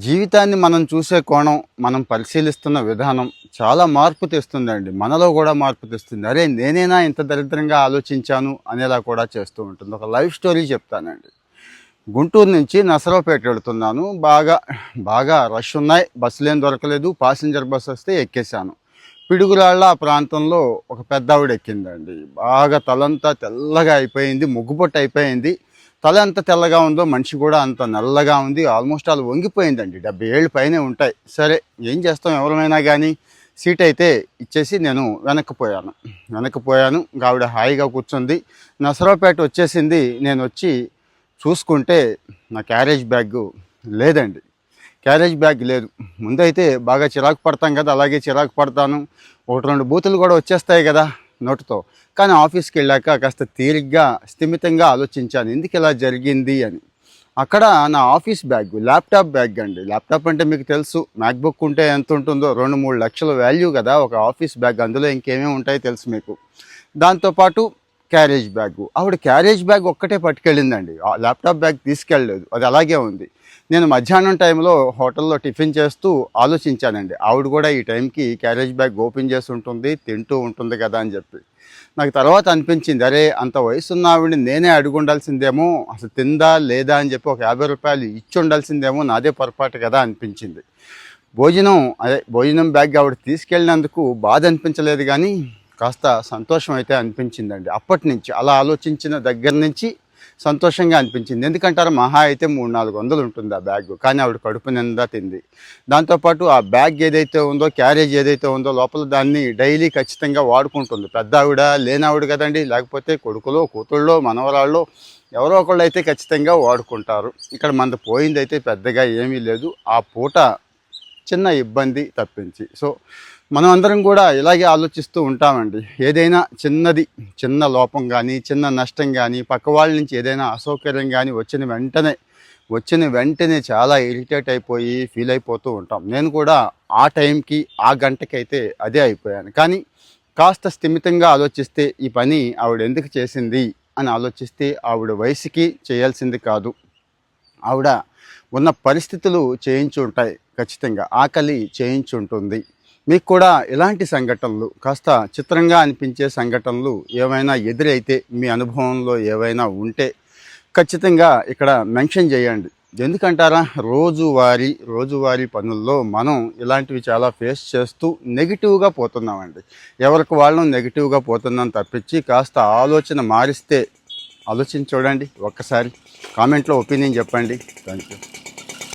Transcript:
జీవితాన్ని మనం చూసే కోణం, మనం పరిశీలిస్తున్న విధానం చాలా మార్పు తెస్తుందండి. మనలో కూడా మార్పు తెస్తుంది. అరే! నేనేనా ఇంత దరిద్రంగా ఆలోచించాను అనేలా కూడా చేస్తూ ఉంటుంది. ఒక లైఫ్ స్టోరీ చెప్తానండి. గుంటూరు నుంచి నసరావుపేట వెళుతున్నాను. బాగా రష్ ఉన్నాయి. బస్సులేం దొరకలేదు. ప్యాసింజర్ బస్ వస్తే ఎక్కేశాను. పిడుగురాళ్ళ ఆ ప్రాంతంలో ఒక పెద్దావిడ ఎక్కిందండి. బాగా తలంతా తెల్లగా అయిపోయింది. ముగ్గుపొట్టు అయిపోయింది. తల ఎంత తెల్లగా ఉందో మనిషి కూడా అంత నల్లగా ఉంది. Almost all వంగిపోయిందండి. 70 ఏళ్ళు పైనే ఉంటాయి. సరే ఏం చేస్తాం, ఎవరమైనా కానీ సీట్ అయితే ఇచ్చేసి నేను వెనక్కిపోయాను. ఆవిడ హాయిగా కూర్చుంది. నసరావుపేట వచ్చేసింది. నేను వచ్చి చూసుకుంటే నా క్యారేజ్ బ్యాగ్ లేదండి. క్యారేజ్ బ్యాగ్ లేదు. ముందైతే బాగా చిరాకు పడతాం కదా, అలాగే చిరాకు పడతాను. 1-2 బూతులు కూడా వచ్చేస్తాయి కదా నోటితో. కానీ ఆఫీస్కి వెళ్ళాక కాస్త తీరిగ్గా స్థిమితంగా ఆలోచించాను ఎందుకు ఇలా జరిగింది అని. అక్కడ నా ఆఫీస్ బ్యాగ్, ల్యాప్టాప్ బ్యాగ్ అండి. ల్యాప్టాప్ అంటే మీకు తెలుసు, మ్యాక్బుక్ ఉంటే ఎంత ఉంటుందో, 2-3 లక్షల వాల్యూ కదా ఒక ఆఫీస్ బ్యాగ్. అందులో ఇంకేమేమి ఉంటాయో తెలుసు మీకు. దాంతోపాటు క్యారేజ్ బ్యాగ్. ఆవిడ క్యారేజ్ బ్యాగ్ ఒక్కటే పట్టుకెళ్ళిందండి. ల్యాప్టాప్ బ్యాగ్ తీసుకెళ్ళలేదు, అది అలాగే ఉంది. నేను మధ్యాహ్నం టైంలో హోటల్లో టిఫిన్ చేస్తూ ఆలోచించానండి, ఆవిడ కూడా ఈ టైంకి క్యారేజ్ బ్యాగ్ ఓపెన్ చేసి ఉంటుంది, తింటూ ఉంటుంది కదా అని చెప్పి. నాకు తర్వాత అనిపించింది, అరే అంత వయసున్న ఆవిడని నేనే అడుగు ఉండాల్సిందేమో, అసలు తిందా లేదా అని చెప్పి ఒక 50 రూపాయలు ఇచ్చి ఉండాల్సిందేమో, నాదే పొరపాటు కదా అనిపించింది. భోజనం బ్యాగ్ ఆవిడ తీసుకెళ్ళినందుకు బాధ అనిపించలేదు, కానీ కాస్త సంతోషం అయితే అనిపించిందండి. అప్పటి నుంచి అలా ఆలోచించిన దగ్గర నుంచి సంతోషంగా అనిపించింది. ఎందుకంటారా, మహా అయితే 300-400 ఉంటుంది ఆ బ్యాగ్, కానీ ఆవిడ కడుపు నిండా తింది. దాంతోపాటు ఆ బ్యాగ్ ఏదైతే ఉందో, క్యారేజ్ ఏదైతే ఉందో, లోపల దాన్ని డైలీ ఖచ్చితంగా వాడుకుంటుంది. పెద్ద ఆవిడ లేనావిడ కదండి, లేకపోతే కొడుకులో కూతుళ్ళో మనవరాళ్ళో ఎవరో ఒకళ్ళు అయితే ఖచ్చితంగా వాడుకుంటారు. ఇక్కడ మనది పోయింది అయితే పెద్దగా ఏమీ లేదు, ఆ పూట చిన్న ఇబ్బంది తప్పించి. సో మనం అందరం కూడా ఇలాగే ఆలోచిస్తూ ఉంటామండి. ఏదైనా చిన్న లోపం కానీ, చిన్న నష్టం కానీ, పక్క వాళ్ళ నుంచి ఏదైనా అసౌకర్యం కానీ వచ్చిన వెంటనే చాలా ఇరిటేట్ అయిపోయి ఫీల్ అయిపోతూ ఉంటాం. నేను కూడా ఆ టైంకి, ఆ గంటకైతే అదే అయిపోయాను. కానీ కాస్త స్థిమితంగా ఆలోచిస్తే, ఈ పని ఆవిడ ఎందుకు చేసింది అని ఆలోచిస్తే, ఆవిడ వయసుకి చేయాల్సింది కాదు, ఆవిడ ఉన్న పరిస్థితులు చేయించుంటాయి. ఖచ్చితంగా ఆకలి చేయించుంటుంది. మీకు కూడా ఇలాంటి సంఘటనలు, కాస్త చిత్రంగా అనిపించే సంఘటనలు ఏమైనా ఎదురైతే, మీ అనుభవంలో ఏవైనా ఉంటే ఖచ్చితంగా ఇక్కడ మెన్షన్ చేయండి. ఎందుకంటారా, రోజువారీ పనుల్లో మనం ఇలాంటివి చాలా ఫేస్ చేస్తూ నెగిటివ్గా పోతున్నామండి. ఎవరికి వాళ్ళం నెగిటివ్గా పోతున్నాం తప్పించి, కాస్త ఆలోచన మారిస్తే ఆలోచించి చూడండి. ఒక్కసారి కామెంట్లో ఒపీనియన్ చెప్పండి. Thank you.